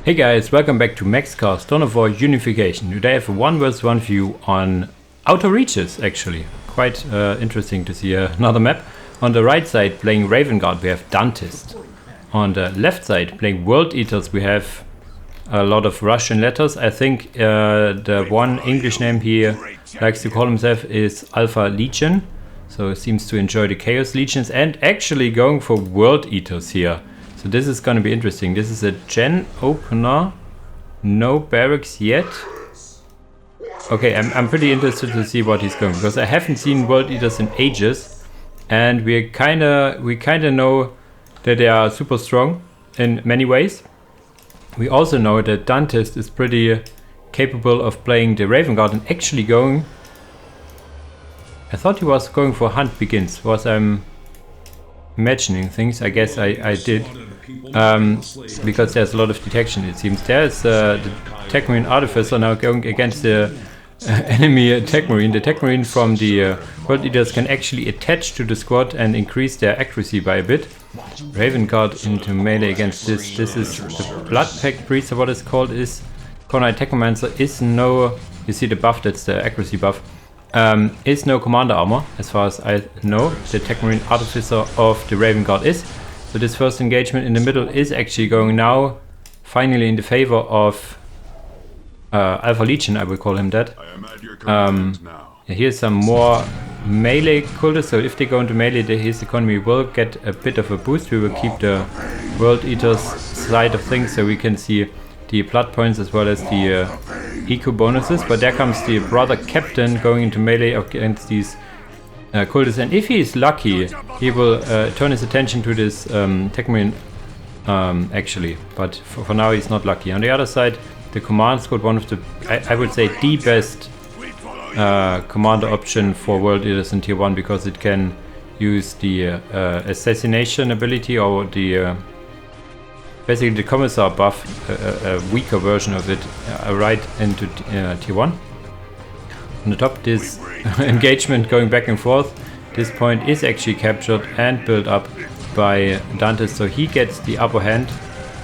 Hey guys, welcome back to Maxcast, Dawn of War Unification. Today I have a 1 vs 1 view on Outer Reaches, actually. Quite interesting to see another map. On the right side, playing Raven Guard, we have DANTIST. On the left side, playing World Eaters, we have a lot of Russian letters. I think the one English name he likes to call himself is Alpha Legion. So seems to enjoy the Chaos Legions and actually going for World Eaters here. So this is going to be interesting. This is a gen opener. No barracks yet. Okay, I'm pretty interested to see what he's going, because I haven't seen World Eaters in ages, and we kinda know that they are super strong in many ways. We also know that Dantis is pretty capable of playing the Raven Guard and actually going. I thought he was going for Hunt Begins. Was I'm imagining things? I guess I did. Because there's a lot of detection, it seems. There's the Tech Marine Artificer now going against the enemy Tech Marine. The Tech Marine from the World Eaters can actually attach to the squad and increase their accuracy by a bit. Raven Guard into melee against this. This is the Blood Pact Priest, or what it's called, is Corner Technomancer is no. You see the buff, that's the accuracy buff. Is no commander armor, as far as I know. The Tech Marine Artificer of the Raven Guard is. So this first engagement in the middle is actually going now finally in the favor of Alpha Legion, I will call him that. Here's some more melee cultists, so if they go into melee, his economy will get a bit of a boost. We will keep the World Eaters side of things, so we can see the blood points as well as the eco bonuses. But there comes the brother captain going into melee against these cultists, and if he is lucky, he will turn his attention to this Tech Marine actually, but for now he's not lucky. On the other side, the command squad, one of the, I would say the best commander option for World Eaters in tier 1, because it can use the assassination ability, or the basically the commissar buff, a weaker version of it, right into tier 1. On the top, this engagement going back and forth, this point is actually captured and built up by Dantis, so he gets the upper hand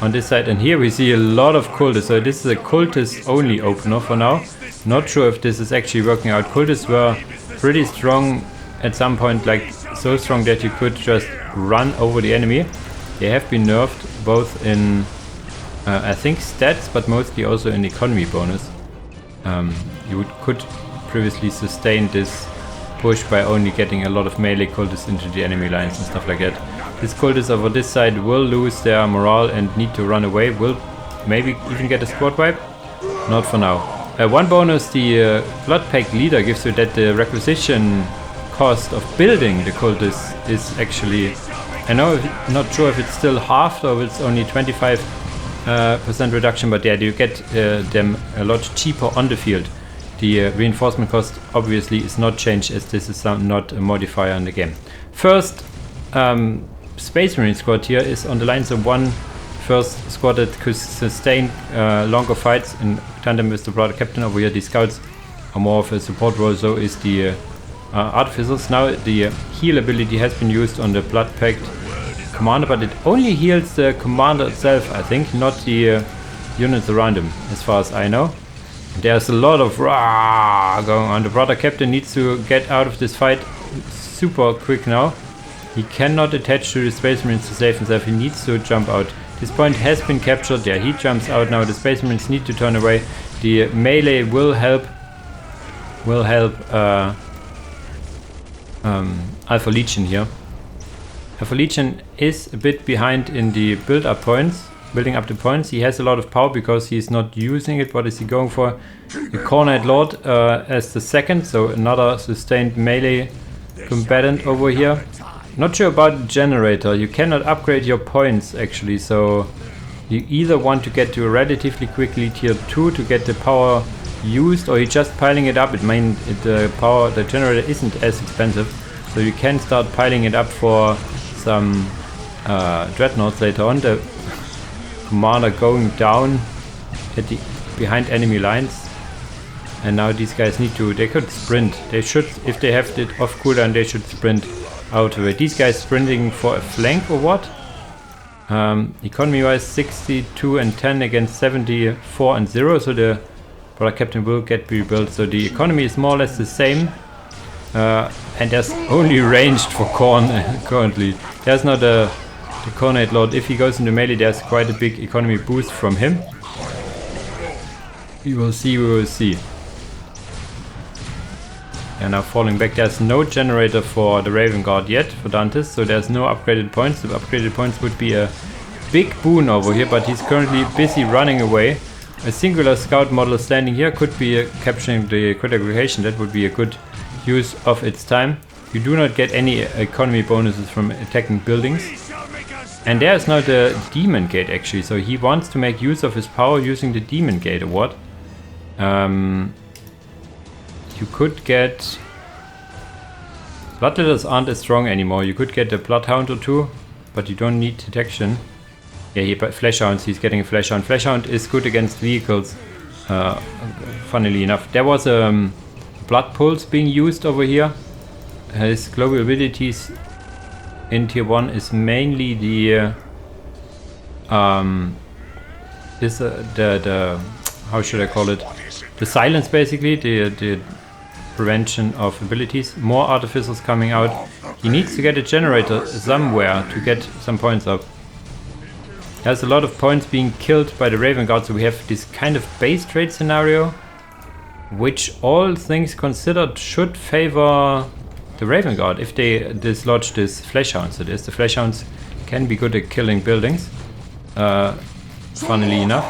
on this side. And here we see a lot of cultists, so this is a cultist only opener for now. Not sure if this is actually working out. Cultists were pretty strong at some point, like so strong that you could just run over the enemy. They have been nerfed both in I think stats, but mostly also in economy bonus. You could previously sustain this push by only getting a lot of melee cultists into the enemy lines and stuff like that. These cultists over this side will lose their morale and need to run away. Will maybe even get a squad wipe. Not for now. One bonus the Blood Pact leader gives you, that the requisition cost of building the cultists is actually, I know, not sure if it's still halved or if it's only 25% reduction, but yeah, you get them a lot cheaper on the field. The reinforcement cost obviously is not changed, as this is not a modifier in the game. First Space Marine squad here is on the lines of one first squad that could sustain longer fights in tandem with the brother captain. Over here the scouts are more of a support role, so is the artificers. Now the heal ability has been used on the Blood Pact commander, but it only heals the commander itself, I think, not the units around him, as far as I know. There's a lot of rah going on. The brother captain needs to get out of this fight super quick now. He cannot attach to the Space Marines to save himself. He needs to jump out. This point has been captured. Yeah, he jumps out now. The Space Marines need to turn away. The melee will help. Alpha Legion here. Alpha Legion is a bit behind in the build-up points. Building up the points. He has a lot of power because he's not using it. What is he going for? The Cornet Lord as the second, so another sustained melee combatant over here. Not sure about the generator. You cannot upgrade your points actually, so you either want to get to relatively quickly tier 2 to get the power used, or you're just piling it up. It means the generator isn't as expensive, so you can start piling it up for some dreadnoughts later on. The commander going down at the behind enemy lines, and now these guys need to, they could sprint. They should, if they have it off cooldown, they should sprint out of it. These guys sprinting for a flank or what? Economy wise 62 and 10 against 74 and 0, so the product captain will get rebuilt. So the economy is more or less the same, and there's only ranged for corn currently. There's not the Cornate Lord. If he goes into melee, there's quite a big economy boost from him. We will see, we will see. And now falling back, there's no generator for the Raven Guard yet for Dantis, so there's no upgraded points. The upgraded points would be a big boon over here, but he's currently busy running away. A singular scout model standing here could be capturing the critical location. That would be a good use of its time. You do not get any economy bonuses from attacking buildings. And there's now the Demon Gate actually, so he wants to make use of his power using the Demon Gate award. You could get... Bloodletters aren't as strong anymore. You could get a Bloodhound or two, but you don't need detection. Yeah, Fleshhounds, he's getting a Fleshhound. Fleshhound is good against vehicles, funnily enough. There was a Blood Pulse being used over here. His global abilities in tier 1 is mainly the... how should I call it? The silence basically, the prevention of abilities. More artificers coming out. He needs to get a generator somewhere to get some points up. There's a lot of points being killed by the Raven Guard, so we have this kind of base trade scenario, which all things considered should favor the Raven Guard if they dislodge this Fleshhounds. It is the Fleshhounds can be good at killing buildings. Funnily enough.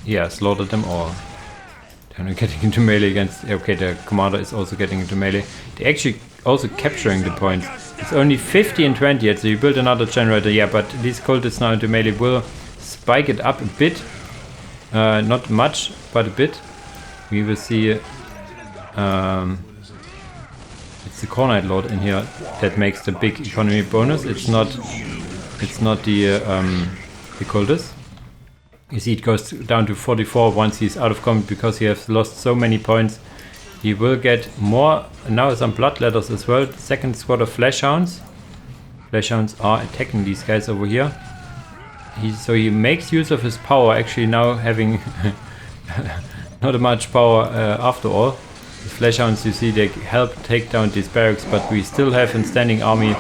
Yeah, slaughtered them all. They're getting into melee against... Okay, the commander is also getting into melee. They're actually also capturing the points. It's only 50 and 20 yet, so you build another generator. Yeah, but these cultists now into melee will spike it up a bit. Not much, but a bit. We will see... it's the Cornite Lord in here that makes the big economy bonus. It's not the cultists. You see it goes down to 44 once he's out of combat because he has lost so many points. He will get more, now some Bloodletters as well. Second squad of Fleshhounds. Fleshhounds are attacking these guys over here. So he makes use of his power, actually now having not much power after all. The Fleshhounds, you see, they help take down these barracks, but we still have a standing army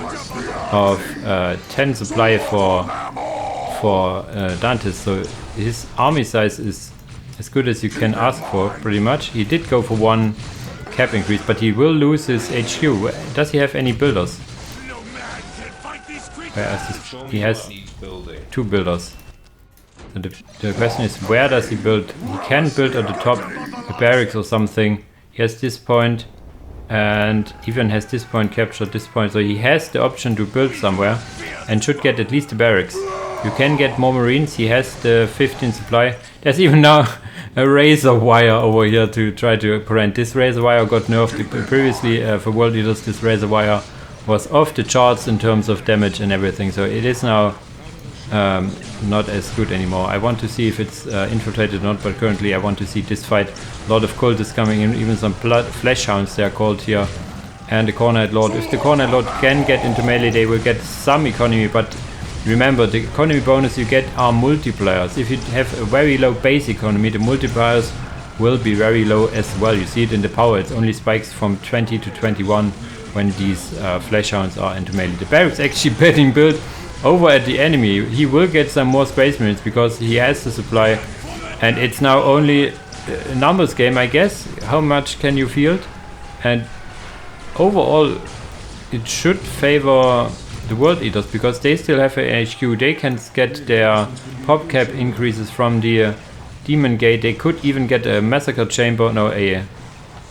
of 10 supply for Dantis, so his army size is as good as you can ask for, pretty much. He did go for one cap increase, but he will lose his HQ. Does he have any builders? He has 2 builders. So the question is, where does he build? He can build at the top a barracks or something. He has this point and even has this point captured, this point, so he has the option to build somewhere and should get at least a barracks. You can get more marines. He has the 15 supply. There's even now a razor wire over here to try to prevent. This razor wire got nerfed previously for World Eaters. This razor wire was off the charts in terms of damage and everything, so it is now not as good anymore. I want to see if it's infiltrated or not, but currently I want to see this fight. A lot of cultists coming in, even some Fleshhounds they are called here, and the Cornite Lord. If the Cornite Lord can get into melee, they will get some economy, but remember, the economy bonus you get are multipliers. If you have a very low base economy, the multipliers will be very low as well. You see it in the power, it only spikes from 20 to 21 when these Fleshhounds are into melee. The barracks actually getting built over at the enemy. He will get some more space marines because he has the supply, and it's now only a numbers game, I guess. How much can you field? And overall, it should favor the World Eaters because they still have a HQ. They can get their pop cap increases from the Demon Gate. They could even get a massacre chamber, no,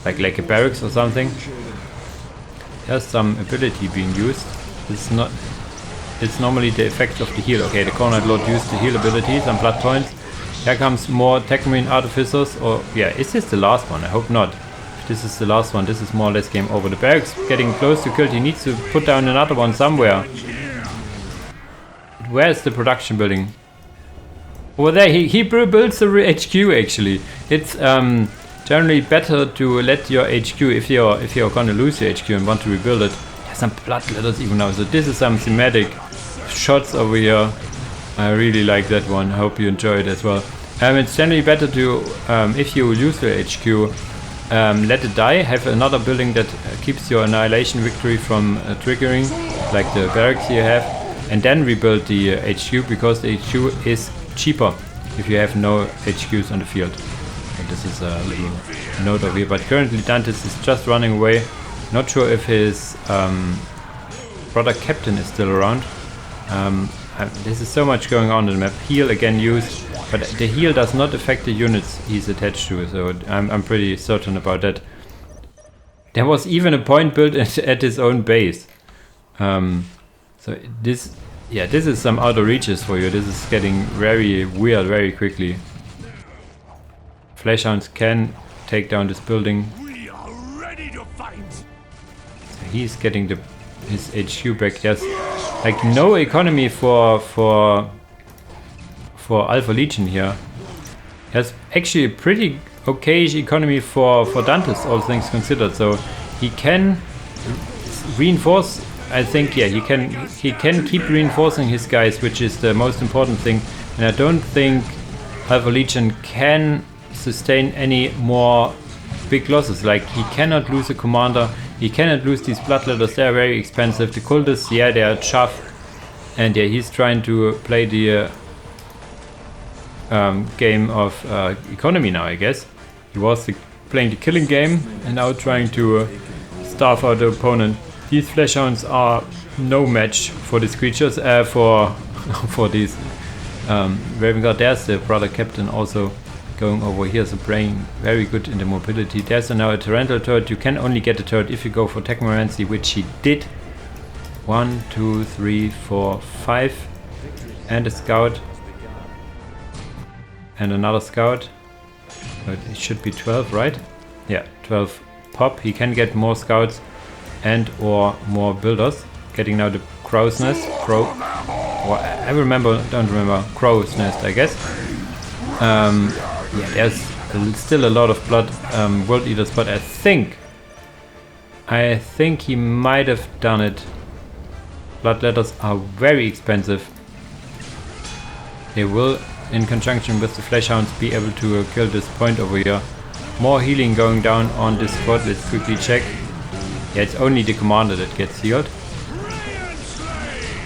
like a barracks or something. There's some ability being used. It's normally the effect of the heal. Okay, the Cornite Lord used the heal ability, some blood points. Here comes more Tech Marine Artificers, or yeah, is this the last one? I hope not. This is the last one. This is more or less game over. The barracks getting close to killed. He needs to put down another one somewhere. Where is the production building? Over there. He builds the HQ actually. It's generally better to let your HQ, if you're gonna lose your HQ and want to rebuild it. There's some Bloodletters even now. So this is some thematic shots over here. I really like that one. I hope you enjoy it as well. It's generally better to, if you use the HQ, let it die, have another building that keeps your annihilation victory from triggering, like the barracks you have, and then rebuild the HQ, because the HQ is cheaper if you have no HQs on the field. And this is a little note over here, but currently Dantis is just running away. Not sure if his product captain is still around. There's so much going on in the map. Heal again used, but the heal does not affect the units he's attached to, so I'm pretty certain about that. There was even a point built at his own base. So this is some outer reaches for you. This is getting very weird very quickly. Fleshhounds can take down this building. We are ready to fight. So he's getting his HQ back. There's like no economy for Alpha Legion here. There's actually a pretty okay economy for Dantis, all things considered. So he can reinforce. I think he can keep reinforcing his guys, which is the most important thing. And I don't think Alpha Legion can sustain any more big losses. Like, he cannot lose a commander, he cannot lose these bloodletters. They are very expensive. The cultists, yeah, they are chuff, and yeah, he's trying to play the game of economy now, I guess. He was playing the killing game and now trying to starve out the opponent. These fleshhounds are no match for these creatures, for these Raven Guard. There's the brother captain also going over here, so playing very good in the mobility. There's now a torrential turret. You can only get a turret if you go for Technomancy, which he did. 1, 2, 3, 4, 5, and a scout, and another scout. But it should be 12, right? Yeah, 12 pop. He can get more scouts and or more builders. Getting now the crow's nest. Don't remember. Crow's nest, I guess. Yeah, there's still a lot of blood world eaters, but I think he might have done it. Blood letters are very expensive. They will, in conjunction with the fleshhounds, be able to kill this point over here. More healing going down on this squad. Let's quickly check. Yeah, it's only the commander that gets healed.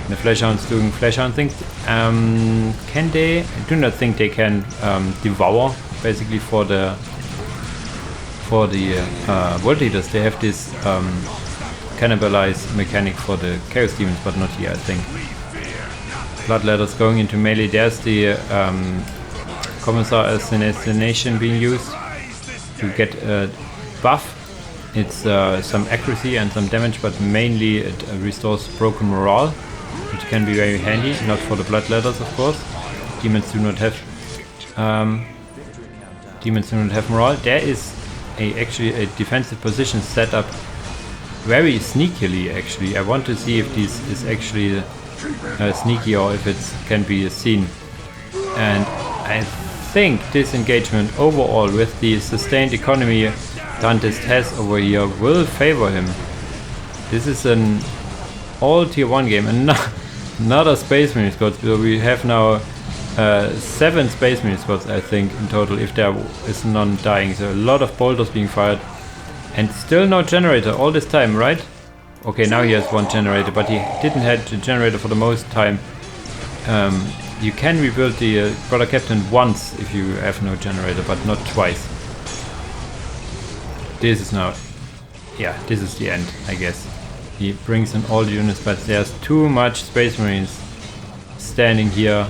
The fleshhounds doing fleshhound things. Can they? I do not think they can devour. Basically, for the world eaters, they have this cannibalize mechanic for the chaos demons, but not here, I think. Blood letters going into melee. There's the commissar assassination being used to get a buff. It's some accuracy and some damage, but mainly it restores broken morale, which can be very handy. Not for the blood letters, of course. Demons do not have morale. There is actually a defensive position set up very sneakily. Actually, I want to see if this is actually sneaky or if it can be seen. And I think this engagement overall, with the sustained economy Dantist has over here, will favor him. This is an all tier 1 game, and another Space Marine squad. So we have now 7 Space Marine squads, I think, in total, if there is none dying. So a lot of bolters being fired, and still no generator all this time, right? Okay, now he has one generator, but he didn't have the generator for the most time. You can rebuild the brother captain once if you have no generator, but not twice. This is now, yeah, this is the end, I guess. He brings in all the units, but there's too much Space Marines standing here.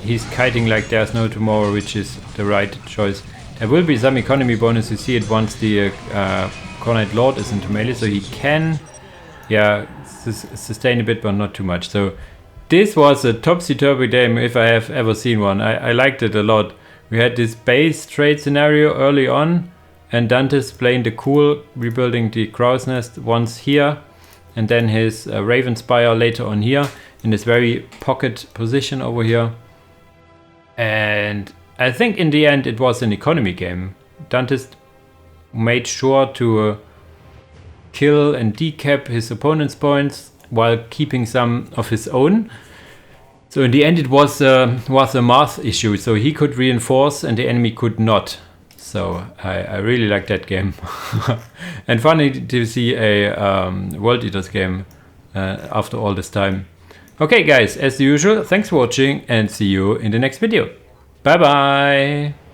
He's kiting like there's no tomorrow, which is the right choice. There will be some economy bonus, you see it once the Cornite Lord is into melee, so he can, yeah, sustain a bit, but not too much. So this was a topsy-turvy game if I have ever seen one. I liked it a lot. We had this base trade scenario early on, and Dantis playing the cool, rebuilding the crow's nest once here, and then his Raven Spire later on here, in this very pocket position over here. And I think in the end it was an economy game. Dantis made sure to kill and decap his opponent's points, while keeping some of his own. So in the end it was a math issue, so he could reinforce and the enemy could not. So I really like that game. And funny to see a World Eaters game after all this time. Okay guys, as usual, thanks for watching and see you in the next video. Bye bye!